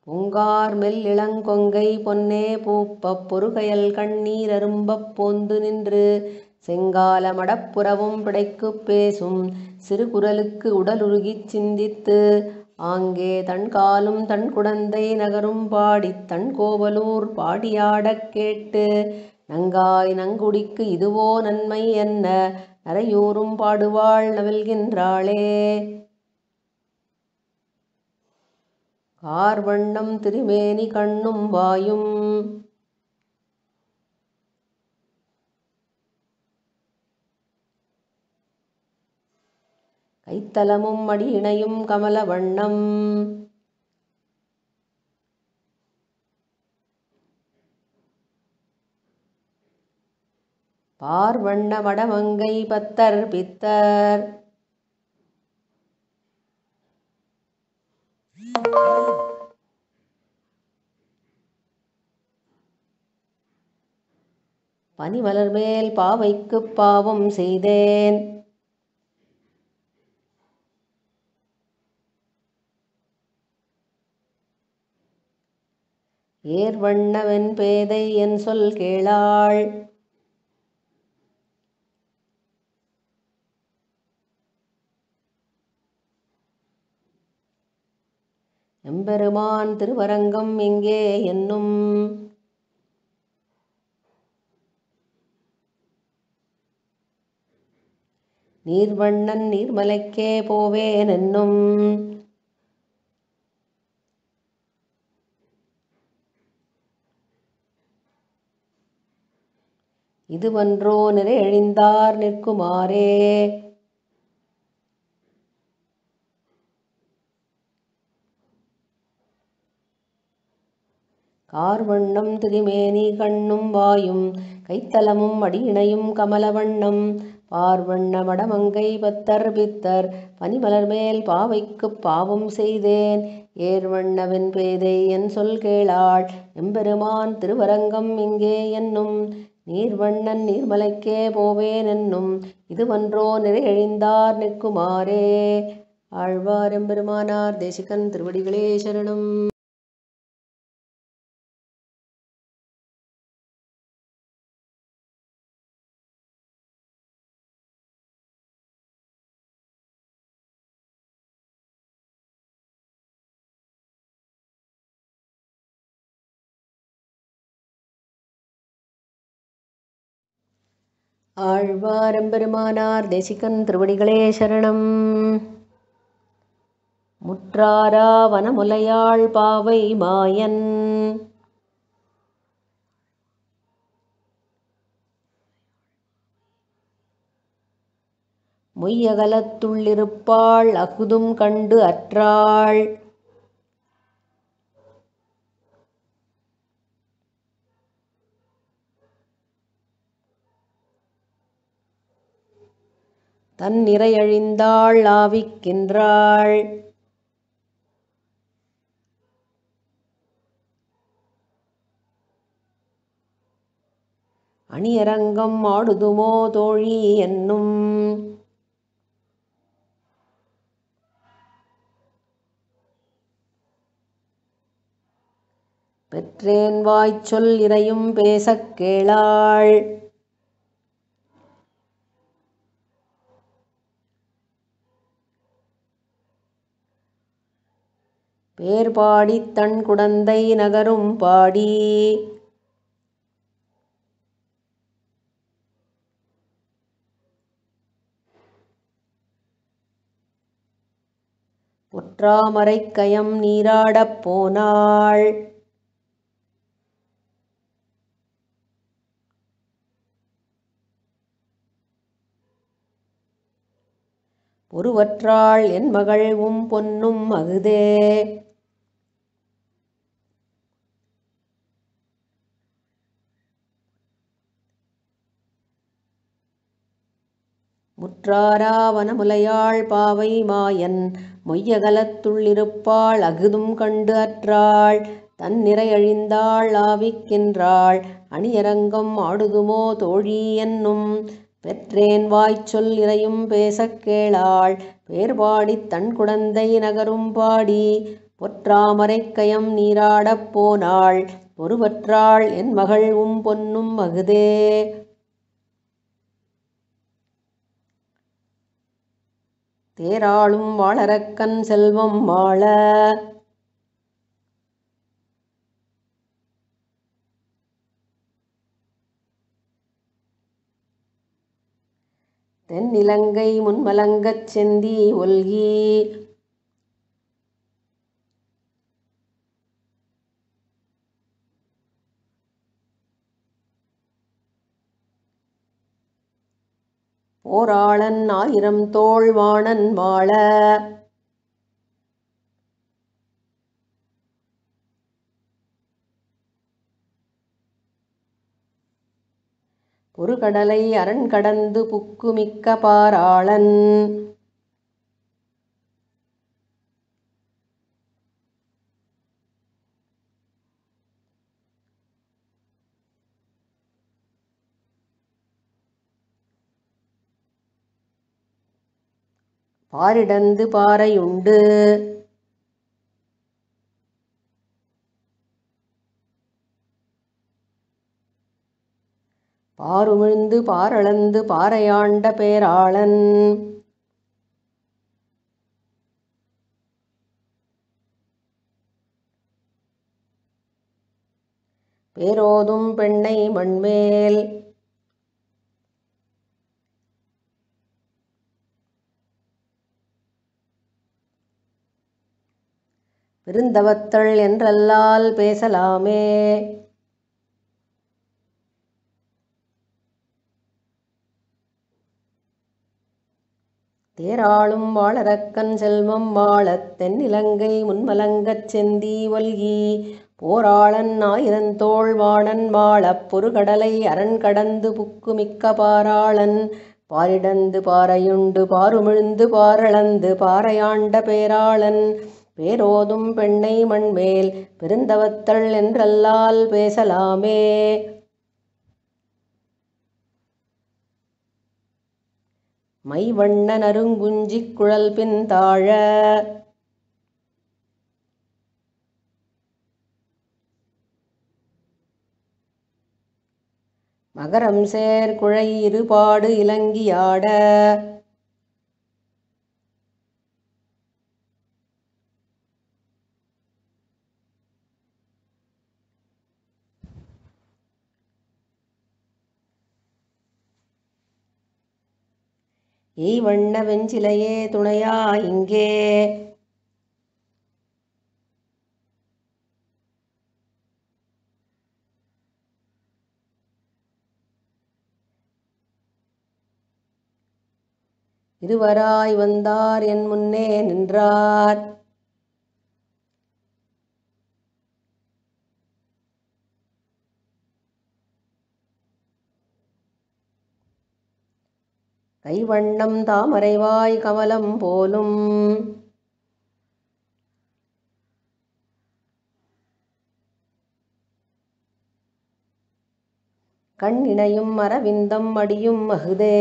பொங்கார் மெல் இளங்கொங்கை பொன்னே பூப்பப் பொறுகயல் கண்ணீர் அரும்பப் போந்து நின்று செங்கால மடப்புறவும் பிடைக்குப் பேசும் சிறுகுரலுக்கு உடலுருகிச் சிந்தித்து ஆங்கே தன் காலும் தன் குடந்தை நகரும் பாடித் தன் கோவலூர் பாடியாடக் கேட்டு நங்காய் நங்குடிக்கு இதுவோ நன்மை என்ன? நரையூரும் பாடுவாள் நவில்கின்றாளே. கார்வண்ணம் திருமேனி கண்ணும் வாயும் கைத்தலமும் அடியிணையும் கமல வண்ணம் பார்வண்ண மடமங்கை பத்தர் பித்தர் பனிமலர் மேல் பாவைக்குப் பாவம் செய்தேன். ஏர்வண்ணவென் பேதை என் சொல் கேளாள். எம்பெருமான் திருவரங்கம் எங்கே என்னும் நீர்வண்ணன் நீர்மலைக்கே போவேன் என்னும் இதுவன்றோ நிறையழிந்தார் நிற்குமாறே. கார்வண்ணம் திருமேனி கண்ணும் வாயும் கைத்தலமும் அடியிணையும் கமலவண்ணம் பார்வண்ண மடமங்கை பத்தர் பித்தர் பனிமலர் மேல் பாவைக்குப் பாவம் செய்தேன். ஏர்வண்ணவென் பேதை என் சொல் கேளாள். எம்பெருமான் திருவரங்கம் எங்கே என்னும் நீர்வண்ணன் நீர்மலைக்கே போவேன் என்னும் இதுவன்றோ நிறையழிந்தார் நிற்குமாறே. ஆழ்வார் எம்பெருமானார் தேசிகன் திருவடிகளே சரணம். ஆழ்வார் எம்பெருமானார் தேசிகன் திருவடிகளே சரணம். முற்றாரா வனமுலையாள் பாவை மாயன் மொய்யகலத்துள்ளிருப்பாள் அகுதும் கண்டு அற்றாள். தன் நிறையழிந்தாள் ஆவிக்கின்றாள். அணியரங்கம் ஆடுதுமோ தோழி என்னும் பெற்றேன் வாய்ச்சொல் இறையும் பேசக் கேளாள். பேர் பாடித் தன் குடந்தை நகரும் பாடி பொற்ற பொற்றாமரைக் கயம் நீராடப் போனாள். பொருவற்றாள் என் மகள் பொன்னும் அகுதே. முற்றாரா வனமுலையாள் பாவை மாயன் மொய்யகலத்துள்ளிருப்பாள் அகுதும் கண்டு அற்றாள். தன்னிறை அழிந்தாள் ஆவிக்கின்றாள் அணியரங்கம் ஆடுதுமோ தோழி என்னும். பெற்றேன் வாய்ச்சொல் இறையும் பேசக் கேளாள் பேர்பாடித் தன் குடந்தை நகரும் பாடி. பொற்றாமரைக் கயம் நீராடப் போனாள். பொருவற்றாள் என் மகள் பொன்னும் அகுதே. தேராளும் வாளரக்கன் செல்வம் மாள தென்னிலங்கை முன்மலங்கச் செந்தி ஒல்கி. போராளன் ஆயிரம் தோள் வாணன் மாள பொருகடலை அரண் கடந்து புக்குமிக்க பாராளன். பாரிடந்து பாறையுண்டு பாருமிழ்ந்து பாரளந்து பாறையாண்ட பேராளன். பேரோதும் பெண்ணை மண்மேல் பெருந்தவத்தள் என்றல்லால் பேசலாமே. தேராளும் வாளரக்கன் செல்வம் மாளத் தென்னிலங்கை முன்மலங்கச் செந்தி ஒல்கி. போராளன் ஆயிரந்தோள் வாணன் மாளப் பொருகடலை அரண் கடந்து புக்குமிக்க பாராளன். பாரிடந்து பாறையுண்டு பாருமிழ்ந்து பாரளந்து பாறையாண்ட பேராளன். பேரோதும் பெண்ணை மண்மேல் பெருந்தவத்தள் என்றல்லால் பேசலாமே. மைவண்ண நறுங்குஞ்சிக் குழல்பின் தாழ மகரம் சேர் குழை இருபாடு இலங்கியாட. எய்வண்ண வெஞ்சிலையே துணையா இங்கே. இருவராய் வந்தார் என் முன்னே நின்றார். கைவண்ணம் தாமரைவாய் கமலம் போலும். கண்ணிணையும் அரவிந்தம் அடியும் அகுதே.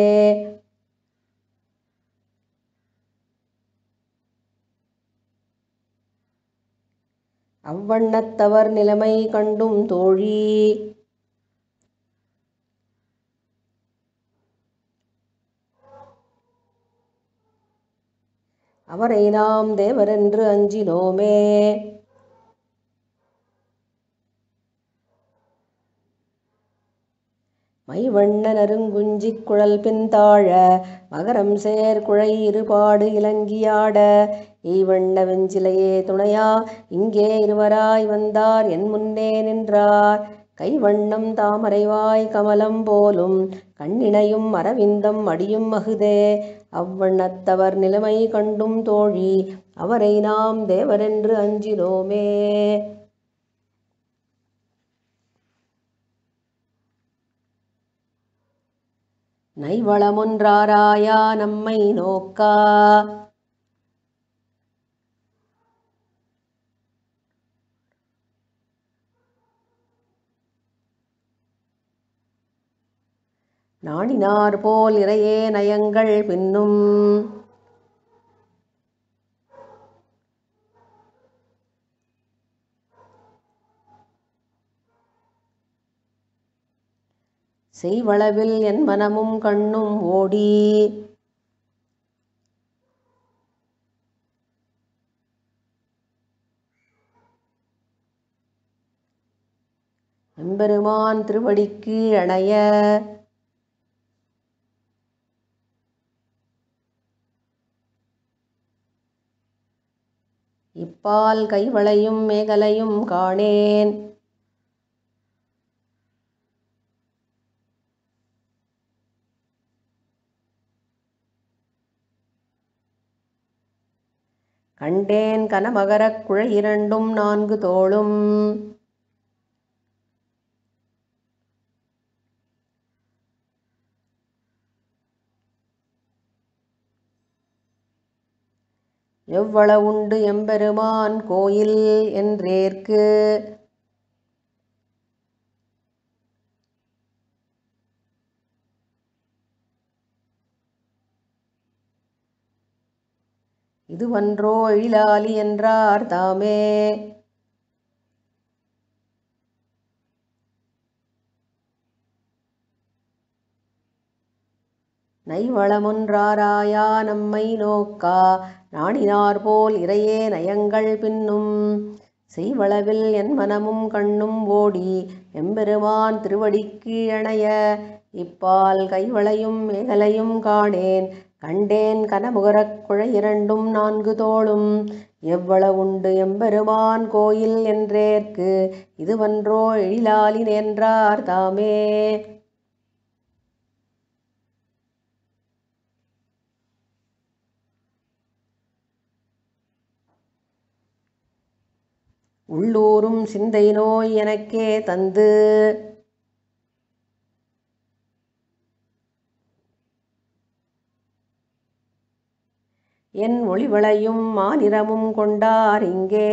அவ்வண்ணத்தவர் நிலைமை கண்டும் தோழி. அவரை நாம் தேவரென்று அஞ்சினோமே. மைவண்ண நறுங்குஞ்சிக் குழல் பின்தாழ மகரம் சேர் குழை இருபாடு இலங்கியாட எய்வண்ண வெஞ்சிலையே துணையா இங்கே இருவராய் வந்தார் என் முன்னே நின்றார். கைவண்ணம் தாமரைவாய் கமலம் போலும் கண்ணிணையும் அரவிந்தம் அடியும் அகுதே அவ்வண்ணத்தவர் நிலைமை கண்டும் தோழி அவரை நாம் தேவரென்று அஞ்சினோமே. நைவளமொன்றாராயா நம்மை நோக்கா நாணினார் போல் இறையே நயங்கள் பின்னும் செய்வளவில் என் மனமும் கண்ணும் ஓடி எம்பெருமான் திருவடிக்கு அணைய இப்பால் கைவளையும் மேகலையும் காணேன். கண்டேன் கனமகரக் குழை இரண்டும் நான்கு தோளும் எவ்வளவுண்டு எம்பெருமான் கோயில் என்றேற்கு இதுவன்றோ எழிலாலி என்றார் தாமே. நைவளமொன்றாராயா நம்மை நோக்கா நாணினார் போல் இறையே நயங்கள் பின்னும் செய்வளவில் என் மனமும் கண்ணும் ஓடி எம்பெருமான் திருவடிக்கு அணைய இப்பால் கைவளையும் மேகலையும் காணேன். கண்டேன் கனமுகரக் குழை இரண்டும் நான்கு தோளும் எவ்வளவுண்டு எம்பெருமான் கோயில் என்றேற்கு இதுவன்றோ எழிலாலி என்றார் தாமே. உள்ளூரும் சிந்தை நோய் எனக்கே தந்து என் ஒளிவளையும் மாநிறமும் கொண்டார் இங்கே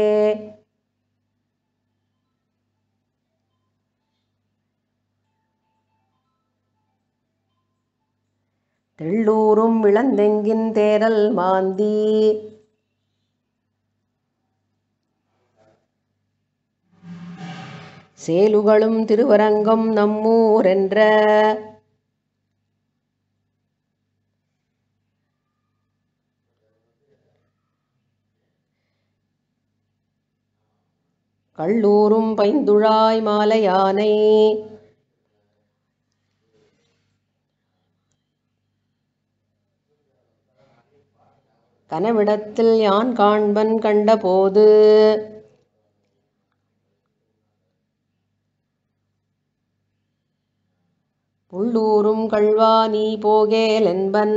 தெள்ளூரும் இளந்தெங்கின் தேரல் மாந்தி சேலுகளும் திருவரங்கம் நம்மூரென்ற கள்ளூரும் பைந்துழாய் மாலையானை கனவிடத்தில் யான் காண்பன் கண்டபோது புள்ளூரும் கள்வா நீ போகேலென்பன்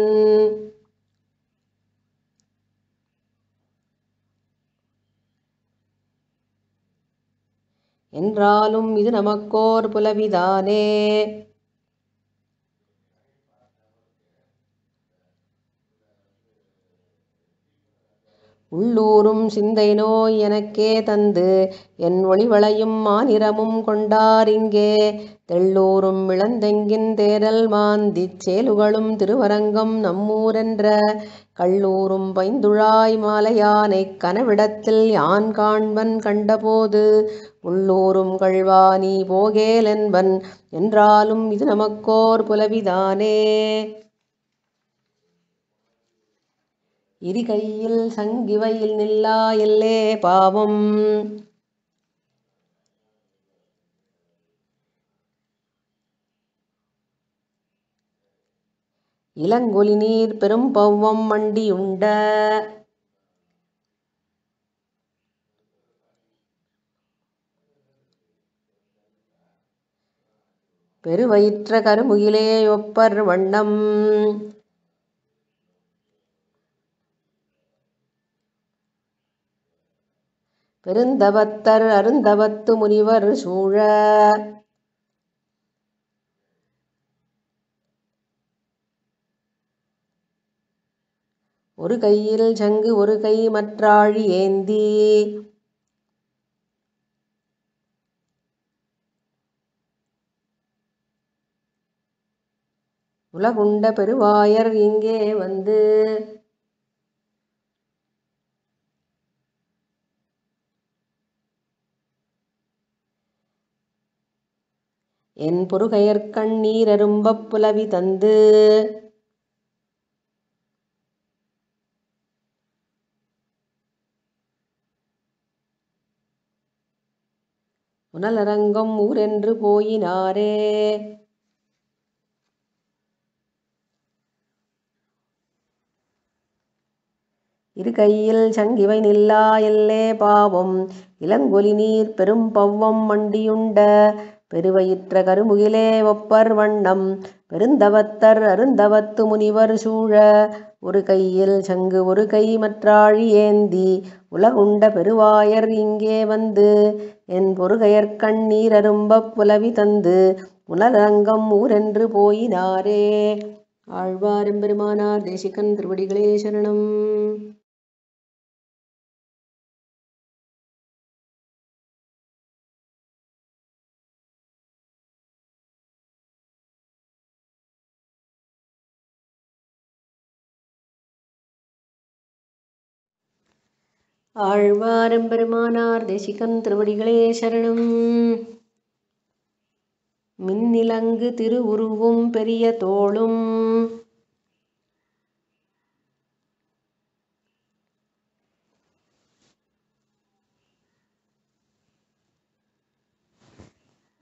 என்றாலும் இது நமக்கோர் புலவிதானே. உள்ளூரும் சிந்தை நோய் எனக்கே தந்து என் ஒளிவளையும் மாநிறமும் கொண்டார் இங்கே தெள்ளூரும் இளந்தெங்கின் தேரல் மாந்திச் சேலுகளும் திருவரங்கம் நம்மூரென்ற கள்ளூரும் பைந்துழாய் மாலையானைக் கனவிடத்தில் யான் காண்பன் கண்டபோது உள்ளூரும் கள்வா நீ போகேலென்பன் என்றாலும் இது நமக்கோர் புலவிதானே. இரிகையில் சங்கிவையில் நில்லா எல்லே பாவம் இளங்கொலி நீர் பெரும் பௌவம் மண்டியுண்ட பெருவயிற்ற கருமுகிலே ஒப்பர் வண்ணம் பெருந்தவத்தர் அருந்தவத்து முனிவர் சூழ ஒரு கையில் சங்கு ஒரு கை மற்றாழி ஏந்தி உலகுண்ட பெருவாயர் இங்கே வந்து என் பொறுகையர்கண் நீரரும்பப் புலவி தந்து புனலரங்கம் ஊரென்று போயினாரே. இரு கையில் சங்கிவை நில்லா எல்லே பாவம் இளங்கொலி நீர் பெரும் பௌவம் மண்டியுண்ட பெருவயிற்ற கருமுகிலே ஒப்பர் வண்ணம் பெருந்தவத்தர் அருந்தவத்து முனிவர் சூழ ஒரு கையில் சங்கு ஒரு கை மற்றாழி ஏந்தி உலகுண்ட பெருவாயர் இங்கே வந்து என் பொறுகையர்கண் நீரரும்பப் புலவி தந்து புனரங்கம் ஊரென்று போயினாரே. ஆழ்வார் எம்பெருமானார் தேசிகன் திருவடிகளே சரணம். ஆழ்வார் எம்பெருமானார் தேசிகன் திருவடிகளே சரணம். மின்னிலங்கு திருவுருவும் பெரிய தோளும்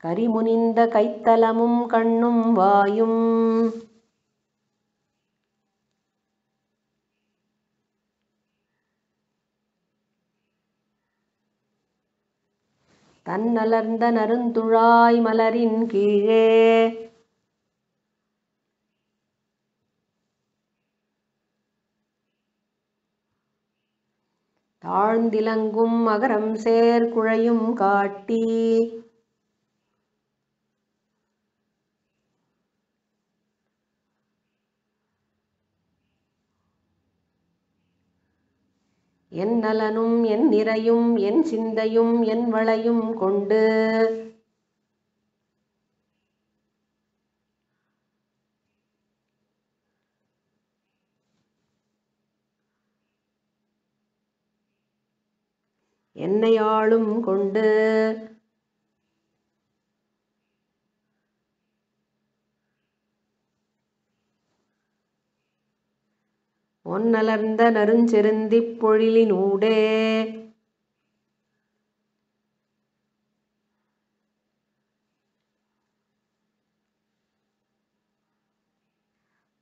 கரிமுனிந்த கைத்தலமும் கண்ணும் வாயும் தன்னலர்ந்த நறுந்துழாய் மலரின் கீழே தாழ்ந்திலங்கும் மகரம் சேர் குழையும் காட்டி என் நலனும் என் நிறையும் என் சிந்தையும் என் வளையும் கொண்டு என்னை ஆளும் கொண்டு பொன்னலர்ந்த நறுஞ்செருந்திப் பொழிலினூடே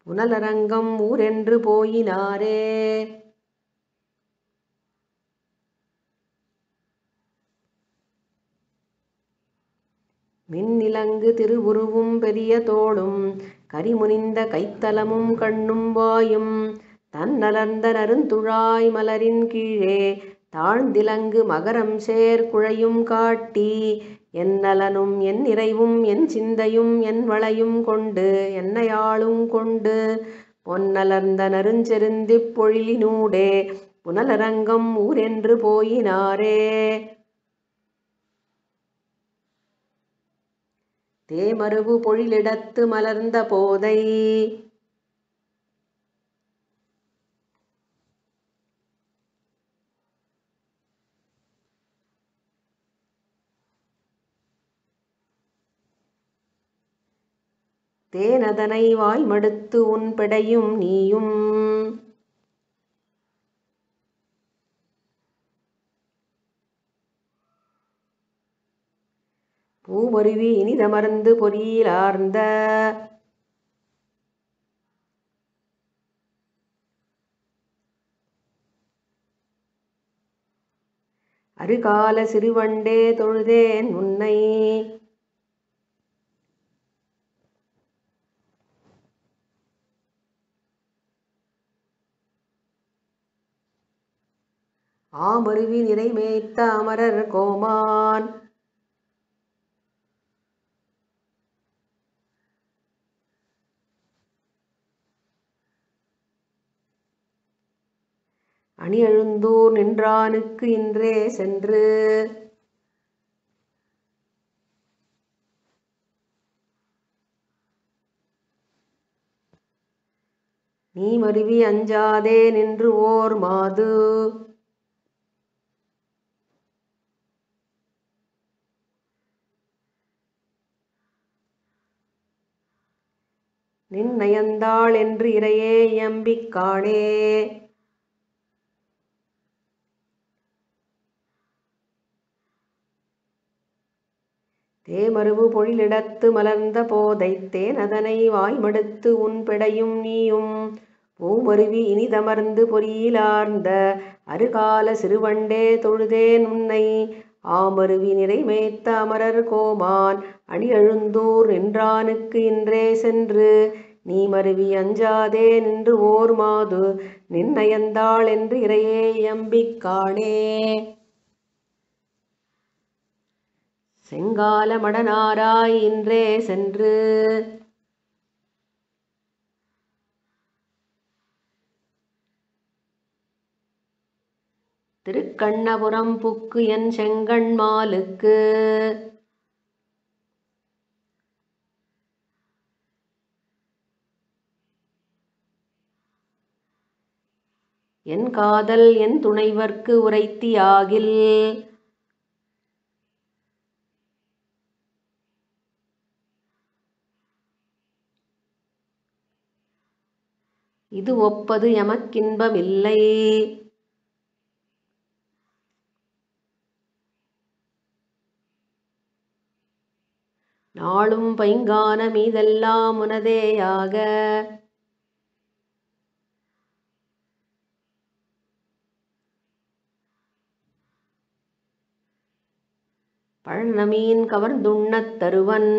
புனலரங்கம் ஊரென்று போயினாரே. மின்னிலங்கு திருவுருவும் பெரிய தோளும் கரிமுனிந்த கைத்தலமும் கண்ணும் வாயும் தன்னலர்ந்த நறுந்துழாய் மலரின் கீழே தாழ்ந்திலங்கு மகரம் சேர் குழையும் காட்டி என் நலனும் என் நிறைவும் என் சிந்தையும் என் வளையும் கொண்டு என்னை ஆளும் கொண்டு பொன்னலர்ந்த நறுஞ்செருந்திப் பொழிலினூடே புனலரங்கம் ஊரென்று போயினாரே. தேமருவு பொழிலிடத்து மலர்ந்த போதை தேனதனை வாய்மடுத்து உன் பெடையும் நீயும் பூமருவி இனிதமர்ந்து பொறியிலார்ந்த அருகால சிறுவண்டே தொழுதேன் உன்னை. ஆமருவி நிறைமேய்த்த அமரர் கோமான். அணி எழுந்தூர் நின்றானுக்கு இன்றே சென்று. நீ மருவி அஞ்சாதே நின்று ஓர் மாது. நின் நயந்தாள் என்று இறையே இயம்பிக் காணே. தேமருவு பொழிலிடத்து மலர்ந்த போதைத் தேனதனை வாய்மடுத்து உன் பெடையும் நீயும். பூமருவி இனிதமர்ந்து பொறியிலார்ந்த அருகால சிறுவண்டே தொழுதேன் உன்னை. ஆமருவி நிறைமேய்த்த அமரர் கோமான். அணி எழுந்தூர் நின்றானுக்கு இன்றே சென்று. நீ மருவி அஞ்சாதே நின்று ஓர் மாது. நின் நயந்தாள் என்று இறையே இயம்பிக் காணே. செங்கால மடனாராய் இன்றே சென்று. திருக்கண்ணபுரம் புக்கு என் செங்கண்மாலுக்கு. என் காதல் என் துணைவர்க்கு உரைத்தியாகில். இது ஒப்பது எமக்கின்பமில்லை. நாளும் பைங்கான மீதெல்லாம் உனதேயாக. பழனமீன் கவர்ந்துண்ணத் தருவன்.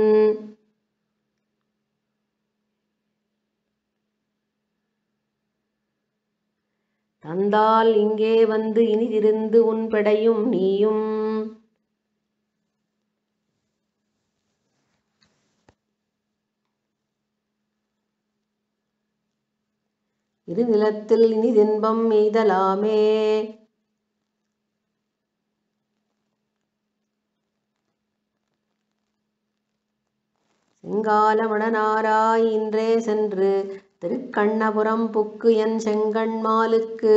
தந்தால் இங்கே வந்து இனிதிருந்து உன் பெடையும் நீயும். இரு நிலத்தில் இனிதின்பம் எய்தலாமே. செங்கால மடனாராய் இன்றே சென்று. திருக்கண்ணபுரம் புக்கு என் செங்கண்மாலுக்கு.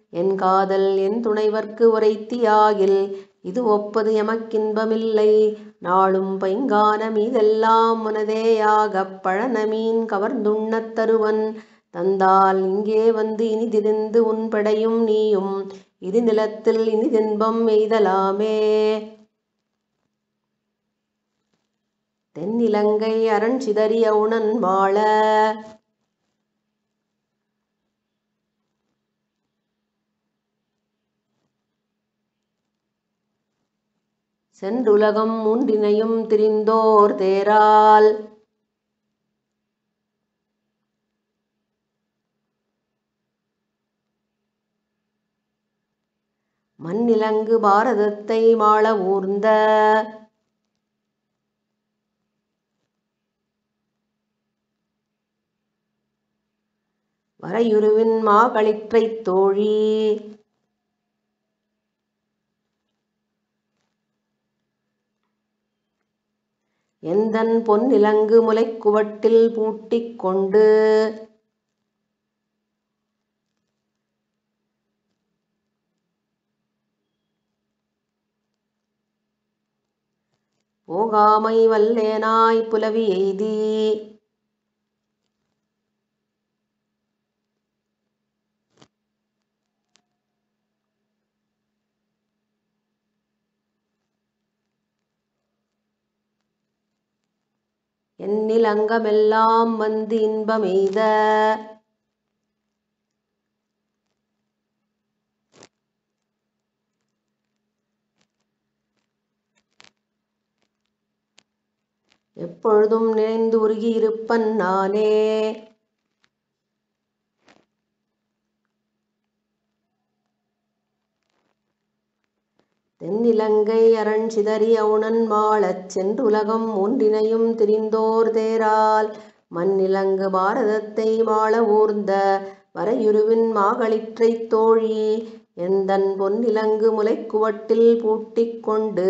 என் காதல் என் துணைவர்க்கு உரைத்தியாகில். இது ஒப்பது எமக்கின்பமில்லை. நாளும் பைங்கான மீதெல்லாம் உனதேயாகப். பழனமீன் கவர்ந்துண்ணத் தருவன். தந்தால் இங்கே வந்து இனிதிருந்து உன் பெடையும் நீயும். இரு நிலத்தில் இனிதின்பம் எய்தலாமே. தென்னிலங்கை அரண் சிதறிய உணன் வாழ. சென்றுலகம் மூன்றினையும் திரிந்தோர் தேரால். மண்ணிலங்கு பாரதத்தை மாள ஊர்ந்த. வரையுருவின் மாகளிற்றைத் தோழி. எந்தன் பொன்னிலங்கு முலைக்குவட்டில் பூட்டிக் கொண்டு. போகாமை வல்லேனாய் புலவி எய்தி. என்னில் அங்கமெல்லாம் வந்து இன்பமெய்த. எப்பொழுதும் நினைந்து உருகி இருப்பன் நானே. தென்னிலங்கை அரண் சிதறி அவுணன் மாளச் சென்றுலகம் மூன்றினையும் திரிந்தோர் தேரால் மண்ணிலங்கு பாரதத்தை மாள ஊர்ந்த வரையுருவின் மாகளிற்றைத் தோழி எந்தன் பொன்னிலங்கு முலைக்குவட்டில் பூட்டிக் கொண்டு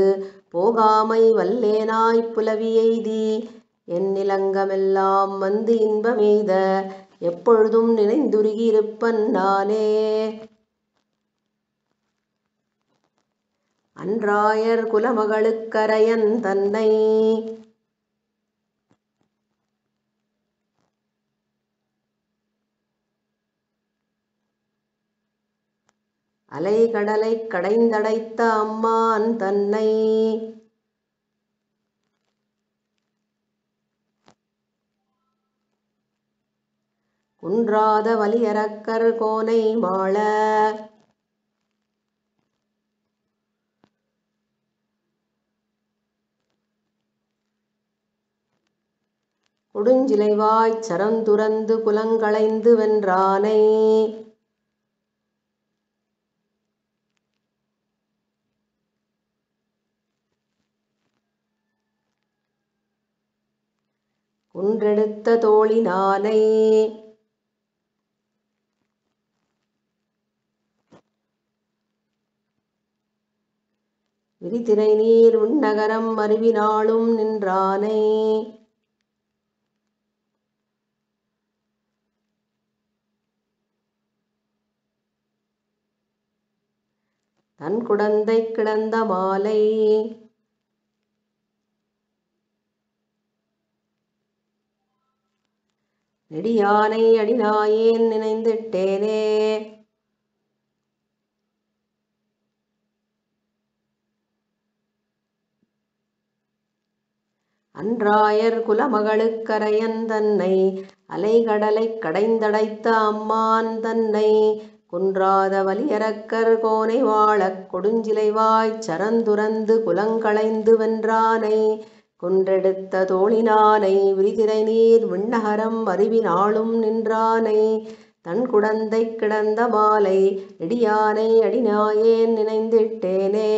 போகாமை வல்லேனாய்ப் புலவி எய்தி என்னிலங்கமெல்லாம் வந்து இன்பமெய்த எப்பொழுதும் நினைந்துருகி இருப்பன் நானே. அன்றாயர் குலமகளுக்கரையன் தன்னை அலைகடலைக் கடைந்தடைத்த அம்மான் தன்னை குன்றாத வலியரக்கர் கோனை மாள கொடுஞ்சிலைவாய்ச் சரந்துரந்து குலங்களைந்து வென்றானை குன்றெடுத்த தோழினானை விரிதிரை நீர் விண்ணகரம் அருவினாளும் நின்றானை தன் குடந்தை கிடந்த மாலை நெடியானை அடிநாயேன் நினைந்திட்டேனே. அன்றாயர் குலமகளுக்கரையன் தன்னை அலைகடலைக் கடைந்தடைத்த அம்மான் தன்னை குன்றாத வலியரக்கர் கோனை வாழக் கொடுஞ்சிலைவாய்ச் சரந்துரந்து குலங்களைந்து வென்றானை குன்றெடுத்த தோழினானை விரிதிரை நீர் விண்ணகரம் அருவினாளும் நின்றானை தன் குடந்தை கிடந்த மாலை நெடியானை அடிநாயேன் நினைந்திட்டேனே.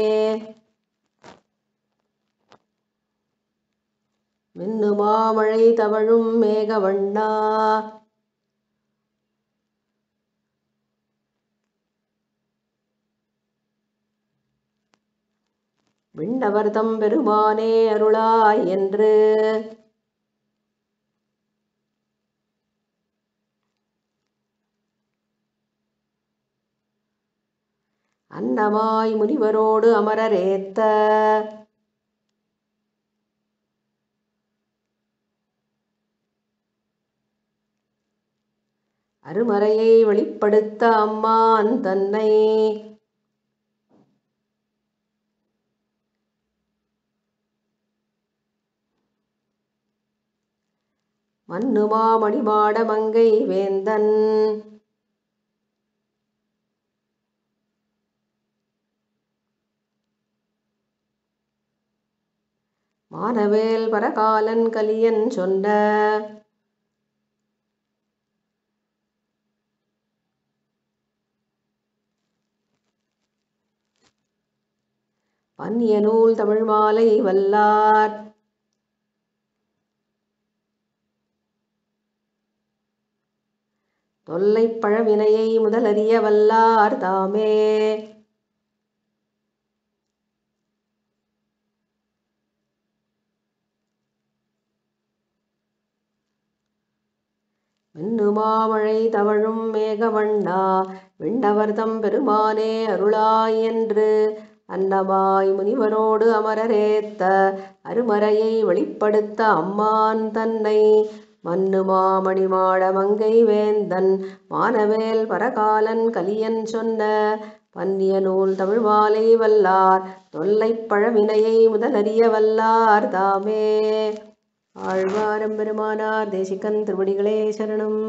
மின்னுமாமழை தவழும் மேகவண்ணா விண்ணவர்தம் பெருமானே அருளாய் என்று அன்னமாய் முனிவரோடு அமரரேத்த அருமறையை வெளிப்படுத்த அம்மான் தன்னை மன்னுமா மணிமாட மங்கை வேந்தன் மானவேல் பரகாலன் கலியன் சொன்ன பன்னிய நூல் தமிழ் மாலை வல்லார் தொல்லைப் பழவினையை முதலறிய வல்லார் தாமே. மின்னுமாமழை தவழும் மேகவண்ணா விண்ணவர்தம் பெருமானே அருளாய் என்று அன்னமாய் முனிவரோடு அமரரேத்த அருமறையை வெளிப்படுத்த அம்மான் தன்னை மன்னுமா மணிமாட மங்கை வேந்தன் மானவேல் பரகாலன் கலியன் சொன்ன பன்னிய நூல் தமிழ் மாலை வல்லார் தொல்லைப் பழவினையை முதலறிய வல்லார் தாமே. ஆழ்வாரம் பெருமானார் தேசிகன் திருவடிகளே சரணம்.